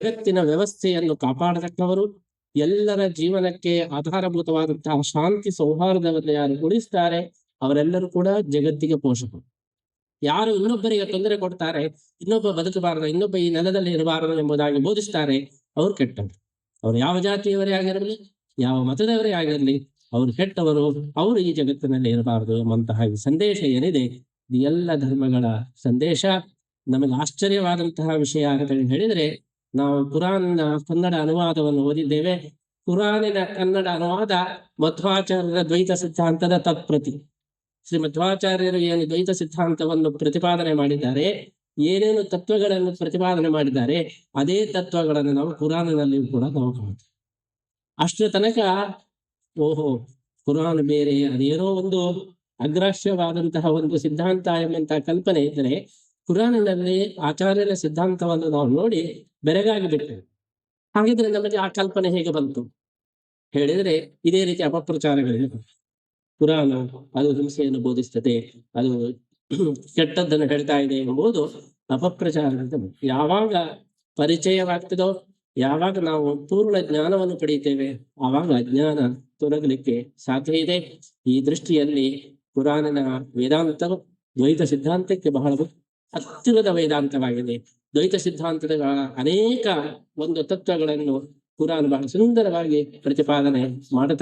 ಜಗತ್ತಿನ ವ್ಯವಸ್ಥೆಯನ್ನು ಕಾಪಾಡತಕ್ಕವರು, ಎಲ್ಲರ ಜೀವನಕ್ಕೆ ಆಧಾರಭೂತವಾದಂತಹ ಶಾಂತಿ ಸೌಹಾರ್ದವನ್ನು ಯಾರು ಉಳಿಸ್ತಾರೆ ಅವರೆಲ್ಲರೂ ಕೂಡ ಜಗತ್ತಿಗೆ ಪೋಷಕರು. ಯಾರು ಇನ್ನೊಬ್ಬರಿಗೆ ತೊಂದರೆ ಕೊಡ್ತಾರೆ, ಇನ್ನೊಬ್ಬ ಬದುಕಬಾರದು, ಇನ್ನೊಬ್ಬ ಈ ನೆಲದಲ್ಲಿ ಇರಬಾರದು ಎಂಬುದಾಗಿ ಬೋಧಿಸ್ತಾರೆ, ಅವ್ರು ಕೆಟ್ಟವರು. ಅವ್ರು ಯಾವ ಜಾತಿಯವರೇ ಆಗಿರಲಿ, ಯಾವ ಮತದವರೇ ಆಗಿರಲಿ, ಅವ್ರು ಕೆಟ್ಟವರು, ಅವರು ಈ ಜಗತ್ತಿನಲ್ಲಿ ಇರಬಾರದು ಎಂಬಂತಹ ಈ ಸಂದೇಶ ಏನಿದೆ, ಈ ಎಲ್ಲ ಧರ್ಮಗಳ ಸಂದೇಶ. ನಮಗೆ ಆಶ್ಚರ್ಯವಾದಂತಹ ವಿಷಯ ಅಂತ ಹೇಳಿದ್ರೆ, ನಾವು ಕುರಾನ್ನ ಕನ್ನಡ ಅನುವಾದವನ್ನು ಓದಿದ್ದೇವೆ. ಕುರಾನಿನ ಕನ್ನಡ ಅನುವಾದ ಮಧ್ವಾಚಾರ್ಯರ ದ್ವೈತ ಸಿದ್ಧಾಂತದ ತತ್ಪ್ರತಿ. ಶ್ರೀ ಮಧ್ವಾಚಾರ್ಯರು ಏನು ದ್ವೈತ ಸಿದ್ಧಾಂತವನ್ನು ಪ್ರತಿಪಾದನೆ ಮಾಡಿದ್ದಾರೆ, ಏನೇನು ತತ್ವಗಳನ್ನು ಪ್ರತಿಪಾದನೆ ಮಾಡಿದ್ದಾರೆ, ಅದೇ ತತ್ವಗಳನ್ನು ನಾವು ಕುರಾನಿನಲ್ಲಿಯೂ ಕೂಡ ನಾವು ಕಾಣ್ತೇವೆ. ಅಷ್ಟರ ತನಕ ಓಹೋ ಕುರಾನ್ ಬೇರೆ, ಅದೇನೋ ಒಂದು ಅಗ್ರಾಹ್ಯವಾದಂತಹ ಒಂದು ಸಿದ್ಧಾಂತ ಎಂಬಂತಹ ಕಲ್ಪನೆ ಇದ್ದರೆ, ಕುರಾನಿನಲ್ಲಿ ಆಚಾರ್ಯರ ಸಿದ್ಧಾಂತವನ್ನು ನಾವು ನೋಡಿ ಬೆರಗಾಗಿ ಬಿಟ್ಟೆವು. ಹಾಗಿದ್ರೆ ನಮಗೆ ಆ ಕಲ್ಪನೆ ಹೇಗೆ ಬಂತು ಹೇಳಿದ್ರೆ, ಇದೇ ರೀತಿ ಅಪಪ್ರಚಾರಗಳಿವೆ. ಕುರಾನ್ ಅದು ಹಿಂಸೆಯನ್ನು ಬೋಧಿಸ್ತದೆ, ಅದು ಕೆಟ್ಟದ್ದನ್ನು ಹೇಳ್ತಾ ಇದೆ ಎಂಬುದು ಅಪಪ್ರಚಾರದಿಂದ. ಯಾವಾಗ ಪರಿಚಯವಾಗ್ತದೋ, ಯಾವಾಗ ನಾವು ಪೂರ್ಣ ಜ್ಞಾನವನ್ನು ಪಡೆಯುತ್ತೇವೆ, ಆವಾಗ ಅಜ್ಞಾನ ತೊಲಗಲಿಕ್ಕೆ ಸಾಧ್ಯ ಇದೆ. ಈ ದೃಷ್ಟಿಯಲ್ಲಿ ಕುರಾನಿನ ವೇದಾಂತವು ದ್ವೈತ ಸಿದ್ಧಾಂತಕ್ಕೆ ಬಹಳ ಹತ್ತಿರದ ವೇದಾಂತವಾಗಿದೆ. ದ್ವೈತ ಸಿದ್ಧಾಂತದ ಅನೇಕ ಒಂದು ತತ್ವಗಳನ್ನು ಕುರಾನ್ ಬಹಳ ಸುಂದರವಾಗಿ ಪ್ರತಿಪಾದನೆ ಮಾಡುತ್ತಾರೆ.